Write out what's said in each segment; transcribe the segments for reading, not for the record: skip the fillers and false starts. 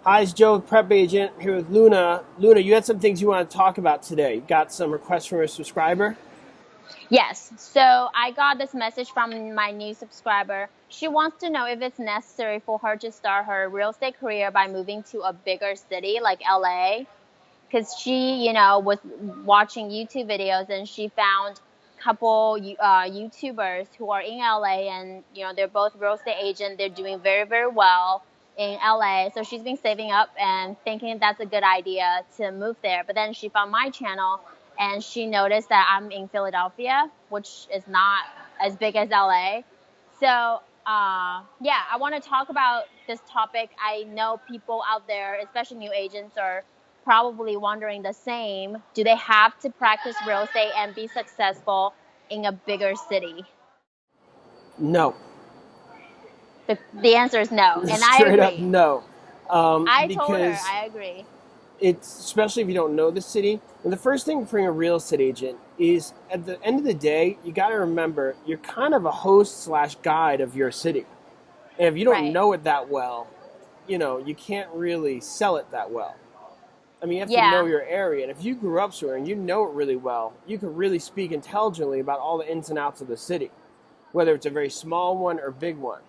Hi, it's Joe with PrepAgent here with Luna. Luna, you had some things you want to talk about today. You got some requests from a subscriber? Yes. So I got this message from my new subscriber. She wants to know if it's necessary for her to start her real estate career by moving to a bigger city like LA. Because she, was watching YouTube videos and she found a couple YouTubers who are in LA and, they're both real estate agents. They're doing very, very well in LA. So she's been saving up and thinking that's a good idea to move there. But then she found my channel and she noticed that I'm in Philadelphia, which is not as big as LA. So, I want to talk about this topic. I know people out there, especially new agents, are probably wondering the same. Do they have to practice real estate and be successful in a bigger city? No. The answer is no, and I Straight up agree. no. I told her Because I agree. it's, especially if you don't know the city, and the first thing for a real estate agent is at the end of the day, you got to remember you're kind of a host slash guide of your city. And if you don't Right. know it that well, you can't really sell it that well. I mean, you have to know Yeah. your area. And if you grew up somewhere and you know it really well, you can really speak intelligently about all the ins and outs of the city, whether it's a very small one or big one.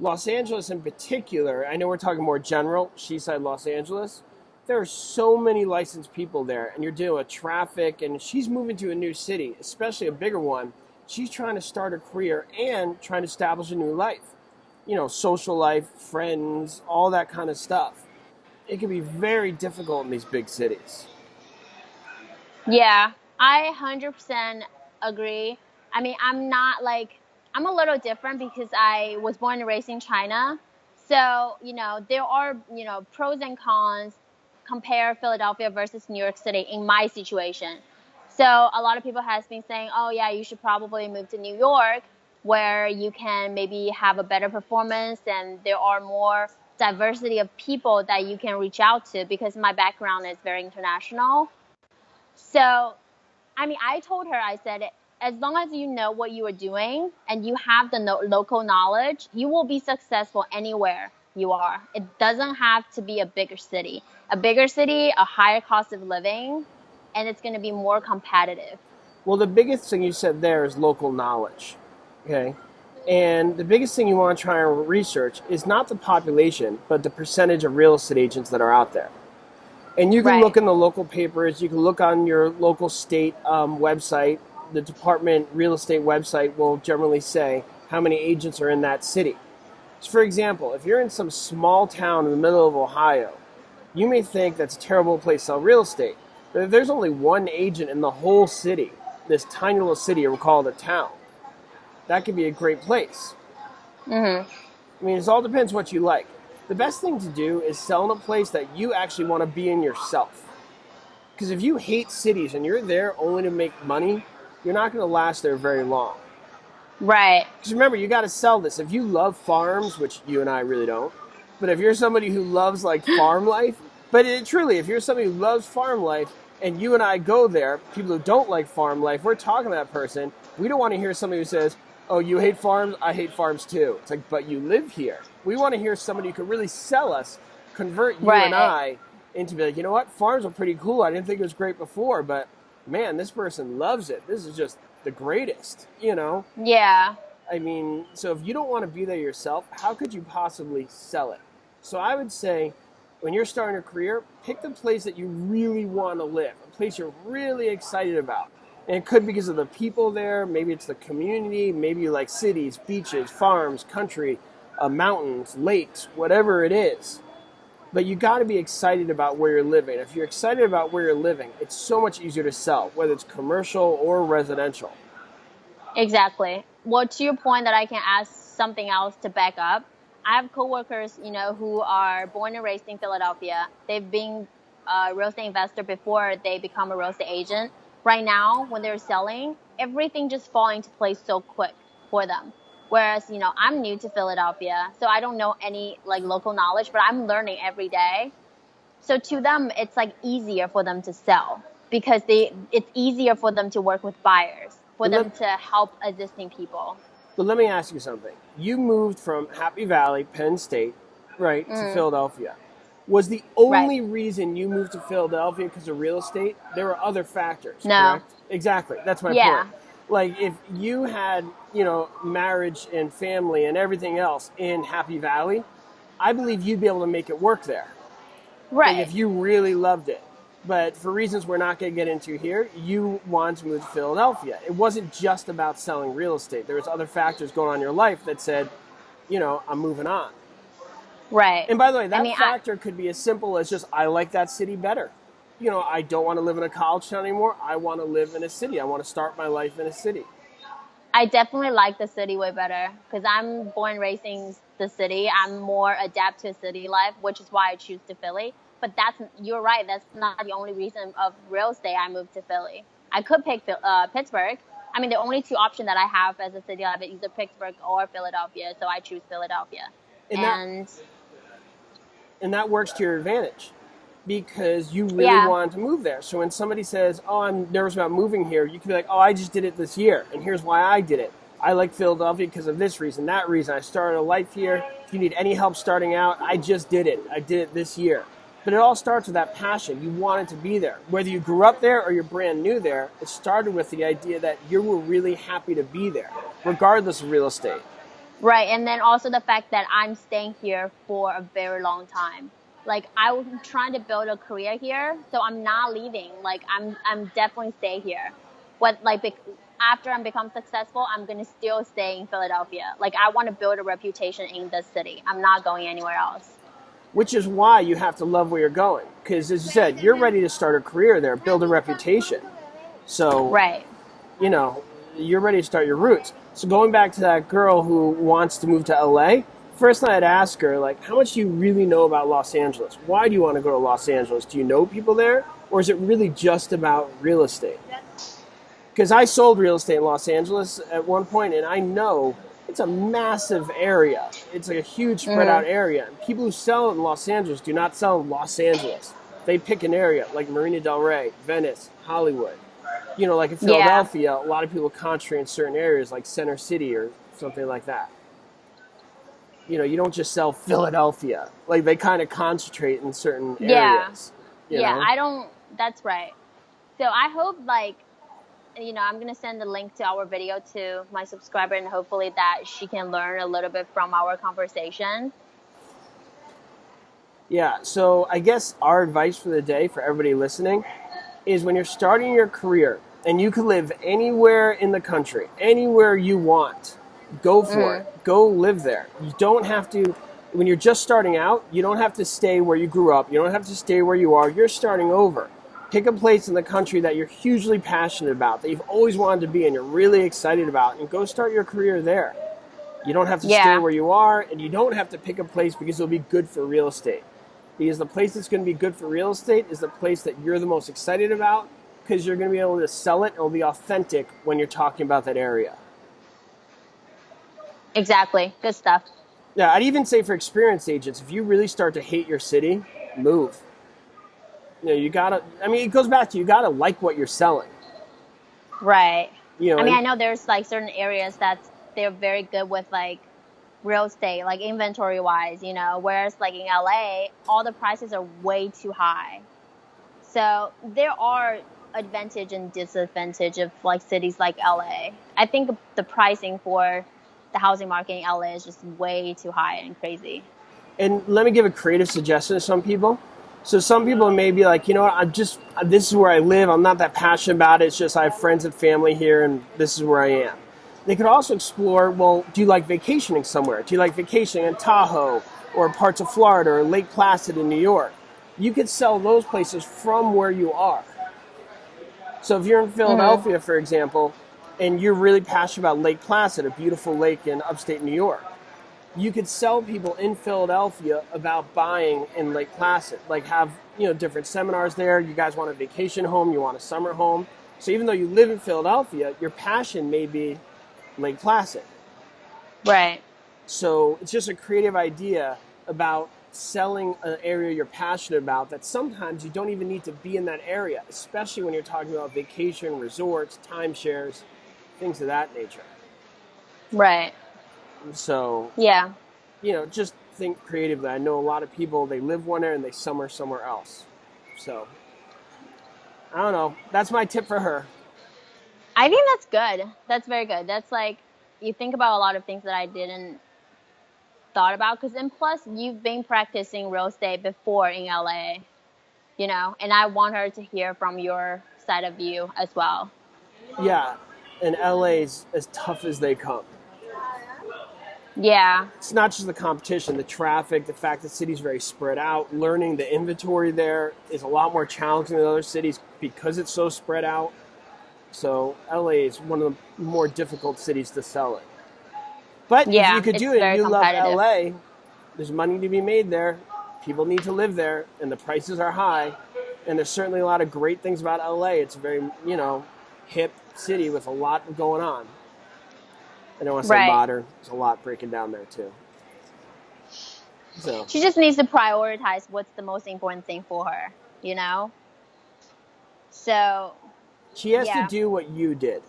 Los Angeles in particular, I know we're talking more general, Seaside Los Angeles. There are so many licensed people there, and you're dealing with traffic, and she's moving to a new city, especially a bigger one. She's trying to start a career and trying to establish a new life. Social life, friends, all that kind of stuff. It can be very difficult in these big cities. Yeah, I 100% agree. I mean, I'm a little different because I was born and raised in China. So, there are, pros and cons. Compare Philadelphia versus New York City in my situation. So a lot of people has been saying, oh yeah, you should probably move to New York where you can maybe have a better performance and there are more diversity of people that you can reach out to because my background is very international. So, I mean, I told her, I said, as long as you know what you are doing and you have the local knowledge, you will be successful anywhere you are. It doesn't have to be a bigger city. A bigger city, a higher cost of living, and it's going to be more competitive. Well, the biggest thing you said there is local knowledge. Okay. And the biggest thing you want to try and research is not the population, but the percentage of real estate agents that are out there. And you can Right. look in the local papers, you can look on your local state website. The department real estate website will generally say how many agents are in that city. So for example, if you're in some small town in the middle of Ohio, you may think that's a terrible place to sell real estate. But if there's only one agent in the whole city, this tiny little city, or we'll call it a town, that could be a great place. Mhm. I mean, it all depends what you like. The best thing to do is sell in a place that you actually want to be in yourself. Because if you hate cities and you're there only to make money, you're not going to last there very long. Right. Because remember, you got to sell this. If you love farms, which you and I really don't, but if you're somebody who loves like farm life, truly, if you're somebody who loves farm life and you and I go there, people who don't like farm life, we're talking to that person. We don't want to hear somebody who says, oh, you hate farms? I hate farms too. It's like, but you live here. We want to hear somebody who could really sell us, convert you and Right. I into be like, you know what? Farms are pretty cool. I didn't think it was great before, but man, this person loves it. This is just the greatest. Yeah. I mean, so if you don't want to be there yourself, how could you possibly sell it? So I would say when you're starting a career, pick the place that you really want to live, a place you're really excited about. And it could be because of the people there, maybe it's the community, maybe you like cities, beaches, farms, country, mountains, lakes, whatever it is. But you got to be excited about where you're living. If you're excited about where you're living, it's so much easier to sell, whether it's commercial or residential. Exactly. Well, to your point that I can add something else to back up, I have coworkers, who are born and raised in Philadelphia. They've been a real estate investor before they become a real estate agent. Right now, when they're selling, everything just falls into place so quick for them. Whereas, I'm new to Philadelphia, so I don't know any like local knowledge, but I'm learning every day. So to them, it's like easier for them to sell because it's easier for them to work with buyers, for But them let, to help existing people. but let me ask you something. You moved from Happy Valley, Penn State, right, to Mm, Philadelphia. Was the Right. only reason you moved to Philadelphia because of real estate? There were other factors, No. correct? Exactly. That's my Yeah. point. Like if you had, you know, marriage and family and everything else in Happy Valley, I believe you'd be able to make it work there. Like Right. if you really loved it. But for reasons we're not going to get into here, you wanted to move to Philadelphia. It wasn't just about selling real estate. There was other factors going on in your life that said, you know, I'm moving on. Right. And by the way, I that mean, factor could be as simple as just, I like that city better. You know, I don't want to live in a college town anymore. I want to live in a city. I want to start my life in a city. I definitely like the city way better because I'm born and raised in the city. I'm more adapt to city life, which is why I choose to Philly. But you're right. That's not the only reason of real estate I moved to Philly. I could pick Pittsburgh. I mean, the only two options that I have as a city life is either Pittsburgh or Philadelphia. So I choose Philadelphia. And that And and that works to your advantage because you really yeah, wanted to move there. So when somebody says, "Oh, I'm nervous about moving here," you can be like, "Oh, I just did it this year, and here's why I did it. I like Philadelphia because of this reason, that reason. I started a life here. If you need any help starting out, I just did it. I did it this year." But it all starts with that passion. You wanted to be there. Whether you grew up there or you're brand new there, it started with the idea that you were really happy to be there, regardless of real estate. right. And then also the fact that I'm staying here for a very long time. Like I'm trying to build a career here, so I'm not leaving. Like I'm definitely stay here. After I become successful, I'm gonna still stay in Philadelphia. Like I want to build a reputation in this city. I'm not going anywhere else. Which is why you have to love where you're going. Because as you said, you're ready to start a career there, build a reputation. So, Right. you know, you're ready to start your roots. So going back to that girl who wants to move to LA, first thing I'd ask her, like, how much do you really know about Los Angeles? Why do you want to go to Los Angeles? Do you know people there? Or is it really just about real estate? Because I sold real estate in Los Angeles at one point, and I know it's a massive area. It's like a huge spread out area. And people who sell in Los Angeles do not sell in Los Angeles. They pick an area like Marina del Rey, Venice, Hollywood. You know, like in Philadelphia, a lot of people concentrate in certain areas like Center City or something like that. You know, you don't just sell Philadelphia. Like they kind of concentrate in certain areas. You know? I don't. That's right. So I hope I'm going to send the link to our video to my subscriber and hopefully that she can learn a little bit from our conversation. Yeah, so I guess our advice for the day for everybody listening is when you're starting your career and you can live anywhere in the country, anywhere you want, go for it. Go live there. You don't have to, when you're just starting out, you don't have to stay where you grew up. You don't have to stay where you are. You're starting over. Pick a place in the country that you're hugely passionate about, that you've always wanted to be and you're really excited about, and go start your career there. You don't have to stay where you are, and you don't have to pick a place because it'll be good for real estate. Because the place that's going to be good for real estate is the place that you're the most excited about because you're going to be able to sell it. It'll be authentic when you're talking about that area. Exactly. Good stuff. Yeah, I'd even say for experienced agents, if you really start to hate your city, move. You know, you gotta, I mean, it goes back to you gotta like what you're selling. Right. You know, I mean, I know there's like certain areas that they're very good with like real estate, like inventory wise, you know, whereas like in LA, all the prices are way too high. So there are advantage and disadvantage of like cities like LA. I think the pricing for the housing market in LA is just way too high and crazy. And let me give a creative suggestion to some people. So some people may be like, you know what, this is where I live. I'm not that passionate about it. It's just I have friends and family here, and this is where I am. They could also explore, well, do you like vacationing somewhere? Do you like vacationing in Tahoe or parts of Florida or Lake Placid in New York? You could sell those places from where you are. So if you're in Philadelphia, for example, and you're really passionate about Lake Placid, a beautiful lake in upstate New York, you could sell people in Philadelphia about buying in Lake Placid. Like have, you know, different seminars there. You guys want a vacation home, you want a summer home. So even though you live in Philadelphia, your passion may be Lake Placid. Right. So it's just a creative idea about selling an area you're passionate about that sometimes you don't even need to be in that area, especially when you're talking about vacation, resorts, timeshares, things of that nature. Right. So, yeah, you know, just think creatively. I know a lot of people, they live one area and they summer somewhere else. So, I don't know. That's my tip for her. I think that's good. That's very good. That's like, you think about a lot of things that I didn't thought about. Because, and plus, you've been practicing real estate before in LA, you know, and I want her to hear from your side of view as well. Yeah, and LA's as tough as they come. Yeah. It's not just the competition, the traffic, the fact that the city's very spread out. Learning the inventory there is a lot more challenging than other cities because it's so spread out. So LA is one of the more difficult cities to sell it. But if you could do it and you love LA, there's money to be made there. People need to live there, and the prices are high. And there's certainly a lot of great things about LA. It's a very, you know, hip city with a lot going on. I don't want to say modern. There's a lot breaking down there too. So she just needs to prioritize what's the most important thing for her, you know? So she has to do what you did.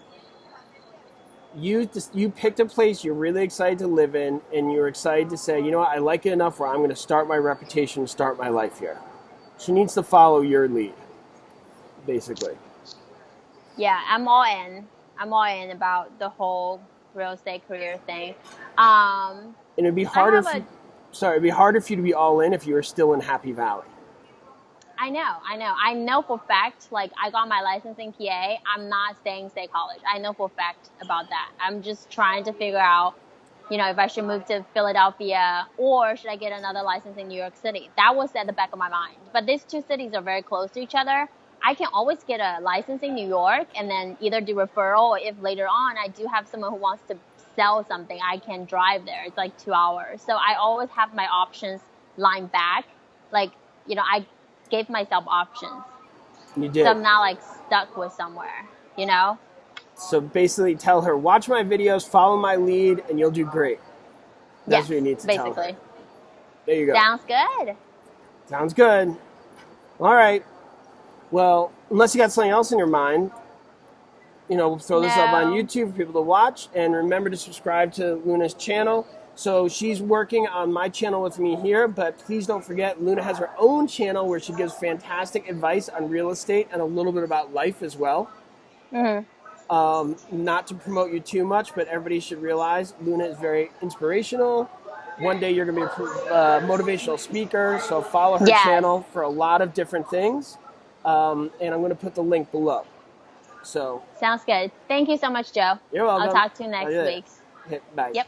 You picked a place you're really excited to live in, and you're excited to say, you know what, I like it enough where I'm going to start my reputation, start my life here. She needs to follow your lead, basically. Yeah, I'm all in. I'm all in about the whole real estate career thing. And it'd be harder. It'd be harder for you to be all in if you were still in Happy Valley. I know for fact, like, I got my license in PA. I'm not staying state college. I know for fact about that. I'm just trying to figure out, you know, if I should move to Philadelphia or should I get another license in New York City. That was at the back of my mind. But these two cities are very close to each other. I can always get a license in New York and then either do referral, or if later on I do have someone who wants to sell something, I can drive there. It's like 2 hours. So I always have my options lined back. Like, you know, I gave myself options. You did. So I'm not like stuck with somewhere, you know? So basically tell her, watch my videos, follow my lead, and you'll do great. That's what you need to tell her. There you go. Sounds good. Sounds good. All right. Well, unless you got something else in your mind, you know, we'll throw this up on YouTube for people to watch. And remember to subscribe to Luna's channel. So she's working on my channel with me here, but please don't forget, Luna has her own channel where she gives fantastic advice on real estate and a little bit about life as well. Mm-hmm. Not to promote you too much, but everybody should realize Luna is very inspirational. One day you're going to be a motivational speaker, so follow her channel for a lot of different things. And I'm going to put the link below. So sounds good. Thank you so much, Joe. You're welcome. I'll talk to you next week. Bye. Yep.